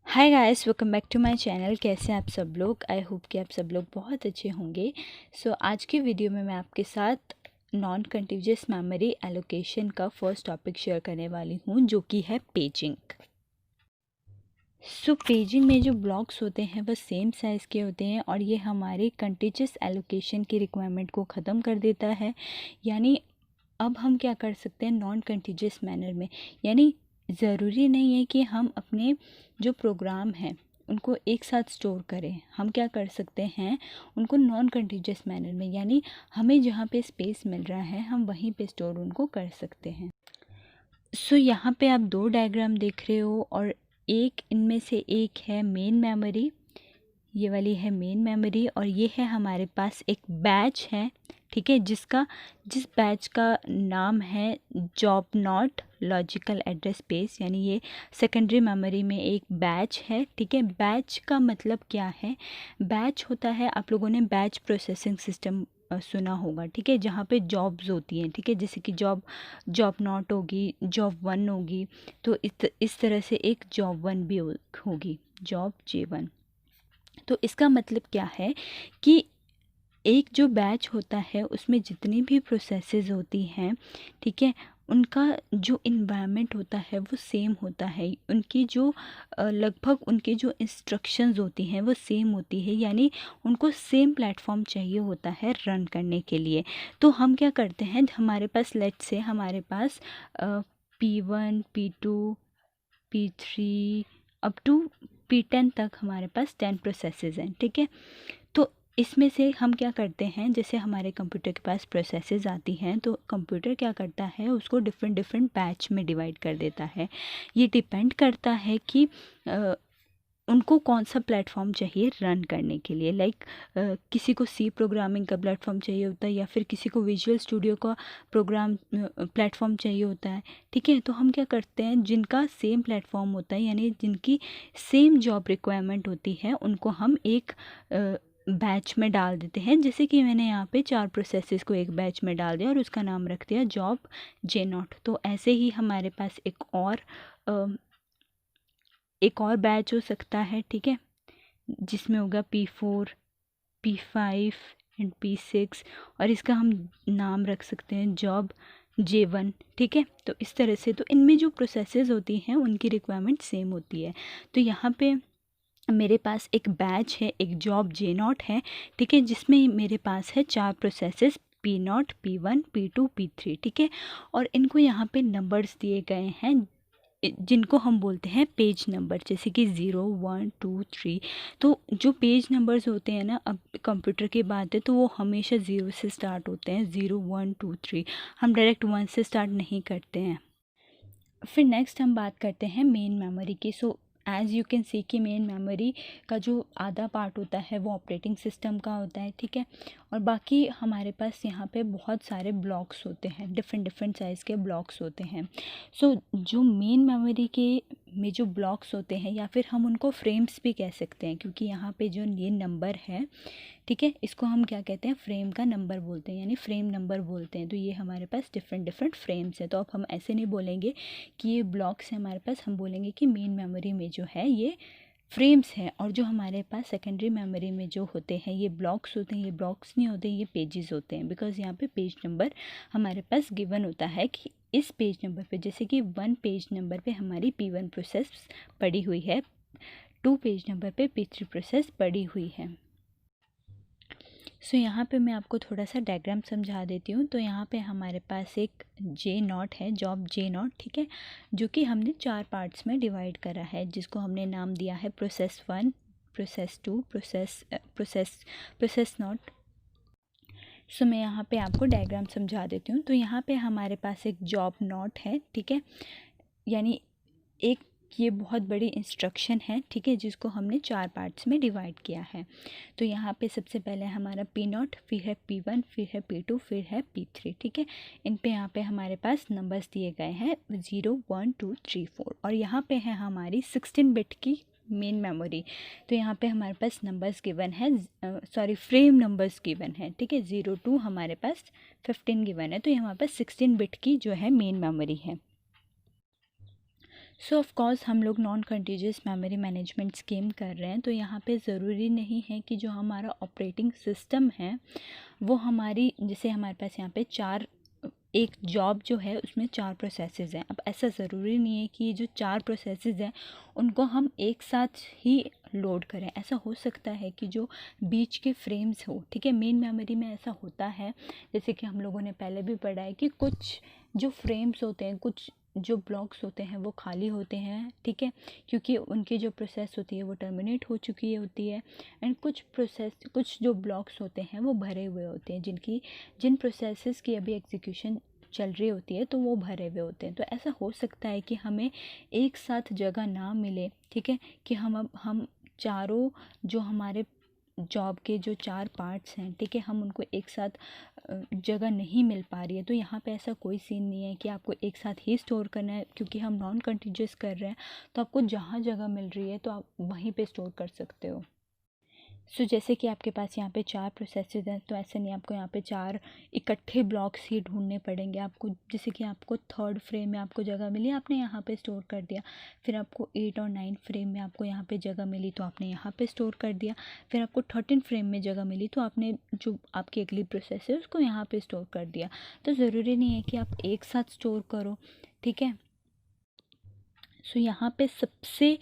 Hi guys, welcome back to my channel. कैसे हैं आप सब लोग? आई होप कि आप सब लोग बहुत अच्छे होंगे। आज की वीडियो में मैं आपके साथ नॉन कंटीजियस मेमोरी एलोकेशन का फर्स्ट टॉपिक शेयर करने वाली हूँ, जो कि है पेजिंग। पेजिंग में जो ब्लॉक्स होते हैं वह सेम साइज़ के होते हैं और ये हमारे कंटीजियस एलोकेशन की रिक्वायरमेंट को ख़त्म कर देता है। यानी अब हम क्या कर सकते हैं नॉन कंटीजियस मैनर में, यानी ज़रूरी नहीं है कि हम अपने जो प्रोग्राम हैं उनको एक साथ स्टोर करें। हम क्या कर सकते हैं उनको नॉन कंटीजियस मैनर में, यानी हमें जहाँ पे स्पेस मिल रहा है हम वहीं पे स्टोर उनको कर सकते हैं। यहाँ पे आप दो डायग्राम देख रहे हो और एक इनमें से एक है मेन मेमोरी, ये वाली है मेन मेमोरी, और ये है हमारे पास एक बैच है, ठीक है, जिस बैच का नाम है job not logical address space, यानी ये सेकेंडरी मेमोरी में एक बैच है। ठीक है, बैच का मतलब क्या है? बैच होता है, आप लोगों ने बैच प्रोसेसिंग सिस्टम सुना होगा, ठीक है, जहाँ पे जॉब्स होती हैं, ठीक है, जैसे कि जॉब नॉट होगी, जॉब वन होगी, तो इस तरह से एक जॉब वन भी होगी, जॉब J1। तो इसका मतलब क्या है कि एक जो बैच होता है उसमें जितनी भी प्रोसेसेस होती हैं, ठीक है, उनका जो इन्वायरमेंट होता है वो सेम होता है, उनकी जो लगभग उनकी जो इंस्ट्रक्शंस होती हैं वो सेम होती है, यानी उनको सेम प्लेटफॉर्म चाहिए होता है रन करने के लिए। तो हम क्या करते हैं, हमारे पास लेट्स से हमारे पास P1 P2 P3 up to P10 तक हमारे पास 10 प्रोसेसेस हैं, ठीक है। तो इसमें से हम क्या करते हैं, जैसे हमारे कंप्यूटर के पास प्रोसेसेस आती हैं तो कंप्यूटर क्या करता है उसको डिफरेंट डिफरेंट बैच में डिवाइड कर देता है। ये डिपेंड करता है कि उनको कौन सा प्लेटफॉर्म चाहिए रन करने के लिए। किसी को सी प्रोग्रामिंग का प्लेटफॉर्म चाहिए होता है या फिर किसी को विजुअल स्टूडियो का प्रोग्राम प्लेटफॉर्म चाहिए होता है, ठीक है। तो हम क्या करते हैं, जिनका सेम प्लेटफॉर्म होता है यानी जिनकी सेम जॉब रिक्वायरमेंट होती है उनको हम एक बैच में डाल देते हैं। जैसे कि मैंने यहाँ पे 4 प्रोसेसेस को एक बैच में डाल दिया और उसका नाम रख दिया जॉब J0। तो ऐसे ही हमारे पास एक और बैच हो सकता है, ठीक है, जिसमें होगा P4 P5 एंड P6 और इसका हम नाम रख सकते हैं जॉब J1, ठीक है। तो इस तरह से तो इनमें जो प्रोसेसेस होती हैं उनकी रिक्वायरमेंट सेम होती है। तो यहाँ पे मेरे पास एक बैच है, एक जॉब J0 है, ठीक है, जिसमें मेरे पास है 4 processes P0 P1 P2 P3, ठीक है। और इनको यहाँ पे नंबर्स दिए गए हैं जिनको हम बोलते हैं पेज नंबर, जैसे कि 0 1 2 3। तो जो पेज नंबर्स होते हैं ना, अब कंप्यूटर की बात है तो वो हमेशा 0 से स्टार्ट होते हैं, 0 1 2 3, हम डायरेक्ट 1 से स्टार्ट नहीं करते हैं। फिर नेक्स्ट हम बात करते हैं मेन मेमोरी की। एज़ यू कैन सी कि मेन मेमोरी का जो आधा पार्ट होता है वो ऑपरेटिंग सिस्टम का होता है, ठीक है, और बाकी हमारे पास यहाँ पे बहुत सारे ब्लॉक्स होते हैं, डिफरेंट डिफरेंट साइज़ के ब्लॉक्स होते हैं। जो मेन मेमोरी के में जो ब्लॉक्स होते हैं, या फिर हम उनको फ्रेम्स भी कह सकते हैं, क्योंकि यहाँ पे जो ये नंबर है, ठीक है, इसको हम क्या कहते हैं, फ्रेम का नंबर बोलते हैं, यानी फ्रेम नंबर बोलते हैं। तो ये हमारे पास डिफरेंट डिफरेंट फ्रेम्स हैं। तो अब हम ऐसे नहीं बोलेंगे कि ये ब्लॉक्स हैं हमारे पास, हम बोलेंगे कि मेन मेमोरी में जो है ये फ्रेम्स हैं, और जो हमारे पास सेकेंडरी मेमोरी में जो होते हैं ये ब्लॉक्स होते हैं। ये ब्लॉक्स नहीं होते, ये पेजेस होते हैं, बिकॉज़ यहाँ पे पेज नंबर हमारे पास गिवन होता है कि इस पेज नंबर पे, जैसे कि 1 पेज नंबर पे हमारी P1 प्रोसेस पड़ी हुई है, 2 पेज नंबर पे P3 प्रोसेस पड़ी हुई है। यहाँ पे मैं आपको थोड़ा सा डायग्राम समझा देती हूँ। तो यहाँ पे हमारे पास एक J0 है, जॉब J0, ठीक है, जो कि हमने 4 पार्ट्स में डिवाइड करा है, जिसको हमने नाम दिया है प्रोसेस 1, प्रोसेस 2, प्रोसेस नॉट। मैं यहाँ पे आपको डायग्राम समझा देती हूँ। तो यहाँ पे हमारे पास एक जॉब नॉट है, ठीक है, यानी एक ये बहुत बड़ी इंस्ट्रक्शन है, ठीक है, जिसको हमने 4 पार्ट्स में डिवाइड किया है। तो यहाँ पे सबसे पहले हमारा P0, फिर है P1, फिर है P2, फिर है P3, ठीक है। इन पे यहाँ पे हमारे पास नंबर्स दिए गए हैं 0 1 2 3 4, और यहाँ पे है हमारी 16 बिट की मेन मेमोरी। तो यहाँ पे हमारे पास नंबर्स गिवन है, फ्रेम नंबर्स गिवन है, ठीक है, 0 2 हमारे पास 15 गिवन है। तो हमारे पास 16 बिट की जो है मेन मेमोरी है। सो ऑफ कोर्स हम लोग non contiguous memory management scheme कर रहे हैं, तो यहाँ पे ज़रूरी नहीं है कि जो हमारा ऑपरेटिंग सिस्टम है वो हमारी, जैसे हमारे पास यहाँ पे एक जॉब जो है उसमें 4 प्रोसेसेस हैं। अब ऐसा ज़रूरी नहीं है कि ये जो 4 प्रोसेसेस हैं उनको हम एक साथ ही लोड करें। ऐसा हो सकता है कि जो बीच के फ्रेम्स हो, ठीक है, मेन मेमोरी में ऐसा होता है, जैसे कि हम लोगों ने पहले भी पढ़ा है कि कुछ जो फ्रेम्स होते हैं, कुछ जो ब्लॉक्स होते हैं वो खाली होते हैं, ठीक है, क्योंकि उनकी जो प्रोसेस होती है वो टर्मिनेट हो चुकी होती है। एंड कुछ जो ब्लॉक्स होते हैं वो भरे हुए होते हैं, जिन प्रोसेसेस की अभी एग्जीक्यूशन चल रही होती है तो वो भरे हुए होते हैं। तो ऐसा हो सकता है कि हमें एक साथ जगह ना मिले, ठीक है, कि हम चारों जो हमारे जॉब के जो 4 पार्ट्स हैं, ठीक है, हम उनको एक साथ जगह नहीं मिल पा रही है। तो यहाँ पे ऐसा कोई सीन नहीं है कि आपको एक साथ ही स्टोर करना है, क्योंकि हम नॉन कंटीजियस कर रहे हैं तो आपको जहाँ जगह मिल रही है तो आप वहीं पे स्टोर कर सकते हो। सो जैसे कि आपके पास यहाँ पे 4 प्रोसेसेस हैं, तो ऐसे नहीं आपको यहाँ पे 4 इकट्ठे ब्लॉक्स ही ढूंढने पड़ेंगे आपको। जैसे कि आपको 3rd फ्रेम में आपको जगह मिली, आपने यहाँ पे स्टोर कर दिया। फिर आपको 8 और 9 फ्रेम में आपको यहाँ पे जगह मिली तो आपने यहाँ पे स्टोर कर दिया। फिर आपको 13 फ्रेम में जगह मिली तो आपने जो आपकी अगली प्रोसेस है उसको यहाँ पर स्टोर कर दिया। तो ज़रूरी नहीं है कि आप एक साथ स्टोर करो, ठीक है। सो यहाँ पे सबसे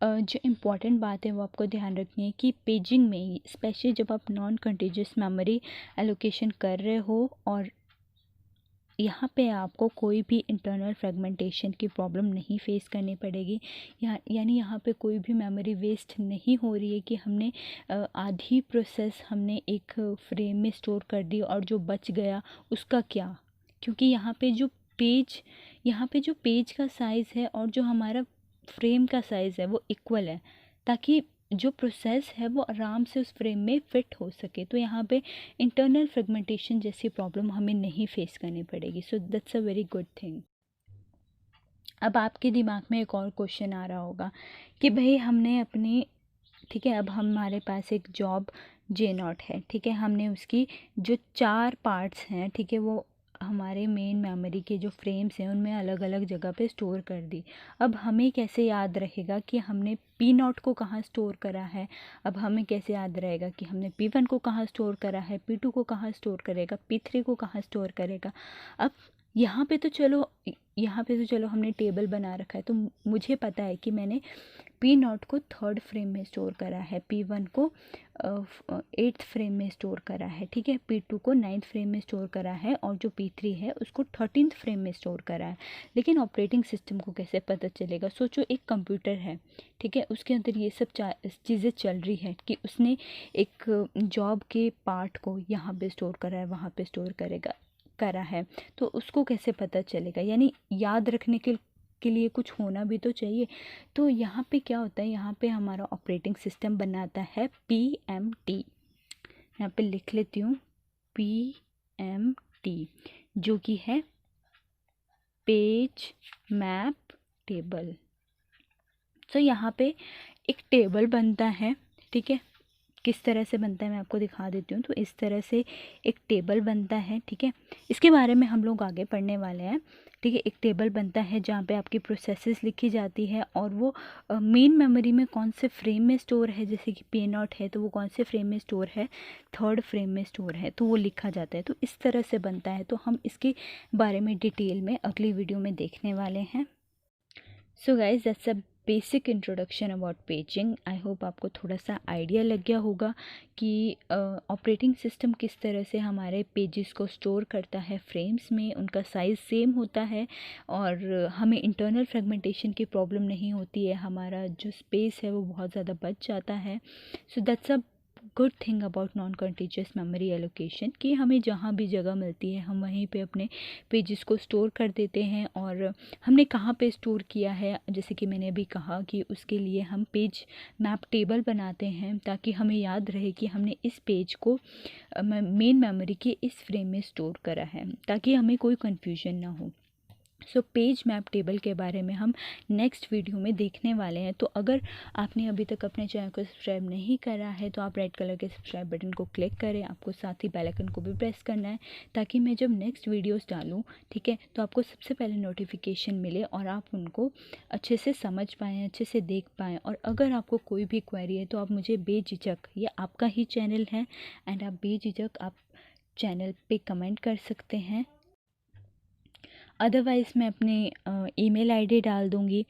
जो इम्पॉर्टेंट बात है वो आपको ध्यान रखनी है कि पेजिंग में, स्पेशली जब आप नॉन कंटीजियस मेमोरी एलोकेशन कर रहे हो और यहाँ पे आपको कोई भी इंटरनल फ्रेगमेंटेशन की प्रॉब्लम नहीं फेस करनी पड़ेगी। यानी यहाँ पे कोई भी मेमोरी वेस्ट नहीं हो रही है कि हमने आधी प्रोसेस हमने एक फ्रेम में स्टोर कर दी और जो बच गया उसका क्या, क्योंकि यहाँ पे जो पेज का साइज़ है और जो हमारा फ्रेम का साइज़ है वो इक्वल है, ताकि जो प्रोसेस है वो आराम से उस फ्रेम में फिट हो सके। तो यहाँ पे इंटरनल फ्रेगमेंटेशन जैसी प्रॉब्लम हमें नहीं फेस करनी पड़ेगी। So that's a very good thing. अब आपके दिमाग में एक और क्वेश्चन आ रहा होगा कि भाई हमने अपनी, ठीक है, अब हमारे पास एक जॉब J0 है, ठीक है, हमने उसकी जो 4 पार्ट्स हैं, ठीक है, वो हमारे मेन मेमोरी के जो फ्रेम्स हैं उनमें अलग अलग जगह पे स्टोर कर दी। अब हमें कैसे याद रहेगा कि हमने P0 को कहाँ स्टोर करा है? अब हमें कैसे याद रहेगा कि हमने P1 को कहाँ स्टोर करा है, P2 को कहाँ स्टोर करेगा, P3 को कहाँ स्टोर करेगा? अब यहाँ पे तो चलो हमने टेबल बना रखा है, तो मुझे पता है कि मैंने P0 को 3rd फ्रेम में स्टोर करा है, P1 को 8th फ्रेम में स्टोर करा है, ठीक है, P2 को 9th फ्रेम में स्टोर करा है और जो P3 है उसको 13th फ्रेम में स्टोर करा है। लेकिन ऑपरेटिंग सिस्टम को कैसे पता चलेगा? सोचो एक कंप्यूटर है, ठीक है, उसके अंदर ये सब चीज़ें चल रही है कि उसने एक जॉब के पार्ट को यहाँ पे स्टोर करा है, वहाँ पे स्टोर करा है, तो उसको कैसे पता चलेगा? यानी याद रखने के लिए कुछ होना भी तो चाहिए। तो यहाँ पे क्या होता है, यहाँ पे हमारा ऑपरेटिंग सिस्टम बनाता है PMT। यहाँ पे लिख लेती हूँ PMT, जो कि है पेज मैप टेबल। तो यहाँ पे एक टेबल बनता है, ठीक है, किस तरह से बनता है मैं आपको दिखा देती हूँ। तो इस तरह से एक टेबल बनता है, ठीक है, इसके बारे में हम लोग आगे पढ़ने वाले हैं, ठीक है। एक टेबल बनता है जहाँ पे आपकी प्रोसेसेस लिखी जाती है और वो मेन मेमोरी में कौन से फ्रेम में स्टोर है, जैसे कि P0 है तो वो कौन से फ्रेम में स्टोर है, 3rd फ्रेम में स्टोर है, तो वो लिखा जाता है। तो इस तरह से बनता है, तो हम इसके बारे में डिटेल में अगली वीडियो में देखने वाले हैं। So guys that's a basic introduction about paging. I hope आपको थोड़ा सा आइडिया लग गया होगा कि ऑपरेटिंग सिस्टम किस तरह से हमारे पेजेस को स्टोर करता है फ्रेम्स में, उनका साइज़ सेम होता है और हमें इंटरनल फ्रेगमेंटेशन की प्रॉब्लम नहीं होती है, हमारा जो स्पेस है वो बहुत ज़्यादा बच जाता है। So that's a good thing about non contiguous memory allocation कि हमें जहाँ भी जगह मिलती है हम वहीं पे अपने पेजेस को स्टोर कर देते हैं। और हमने कहाँ पे स्टोर किया है, जैसे कि मैंने अभी कहा कि उसके लिए हम पेज मैप टेबल बनाते हैं ताकि हमें याद रहे कि हमने इस पेज को मेन मेमोरी के इस फ्रेम में स्टोर करा है, ताकि हमें कोई कन्फ्यूजन ना हो। सो पेज मैप टेबल के बारे में हम नेक्स्ट वीडियो में देखने वाले हैं। तो अगर आपने अभी तक अपने चैनल को सब्सक्राइब नहीं करा है तो आप रेड कलर के सब्सक्राइब बटन को क्लिक करें। आपको साथ ही बेल आइकन को भी प्रेस करना है ताकि मैं जब नेक्स्ट वीडियोस डालूं, ठीक है, तो आपको सबसे पहले नोटिफिकेशन मिले और आप उनको अच्छे से समझ पाएँ, अच्छे से देख पाएँ। और अगर आपको कोई भी क्वेरी है तो आप मुझे बेझिझक, ये आपका ही चैनल है एंड आप बेझिझक आप चैनल पे कमेंट कर सकते हैं। अदरवाइज़ मैं अपनी ईमेल आईडी डाल दूँगी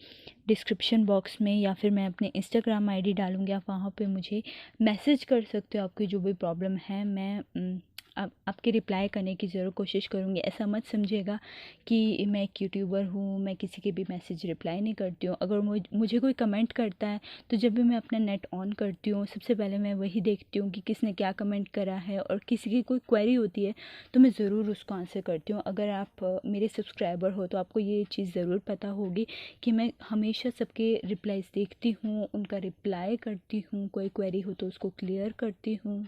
डिस्क्रिप्शन बॉक्स में, या फिर मैं अपने इंस्टाग्राम आईडी डालूँगी। आप वहाँ पे मुझे मैसेज कर सकते हो, आपकी जो भी प्रॉब्लम है मैं आपके रिप्लाई करने की ज़रूर कोशिश करूँगी। ऐसा मत समझिएगा कि मैं एक यूट्यूबर हूँ, मैं किसी के भी मैसेज रिप्लाई नहीं करती हूँ। अगर मुझे कोई कमेंट करता है तो जब भी मैं अपना नेट ऑन करती हूँ सबसे पहले मैं वही देखती हूँ कि किसने क्या कमेंट करा है, और किसी की कोई क्वेरी होती है तो मैं ज़रूर उसको आंसर करती हूँ। अगर आप मेरे सब्सक्राइबर हो तो आपको ये चीज़ ज़रूर पता होगी कि मैं हमेशा सबके रिप्लाईज़ देखती हूँ, उनका रिप्लाई करती हूँ, कोई क्वेरी हो तो उसको क्लियर करती हूँ।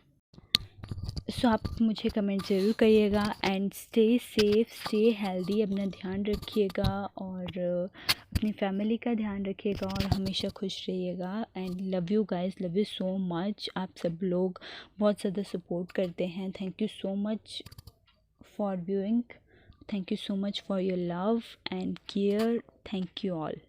सो आप मुझे कमेंट ज़रूर करिएगा and stay safe, stay healthy, अपना ध्यान रखिएगा और अपनी फैमिली का ध्यान रखिएगा और हमेशा खुश रहिएगा। And love you guys, love you so much. आप सब लोग बहुत ज़्यादा सपोर्ट करते हैं। Thank you so much for viewing, thank you so much for your love and care, thank you all।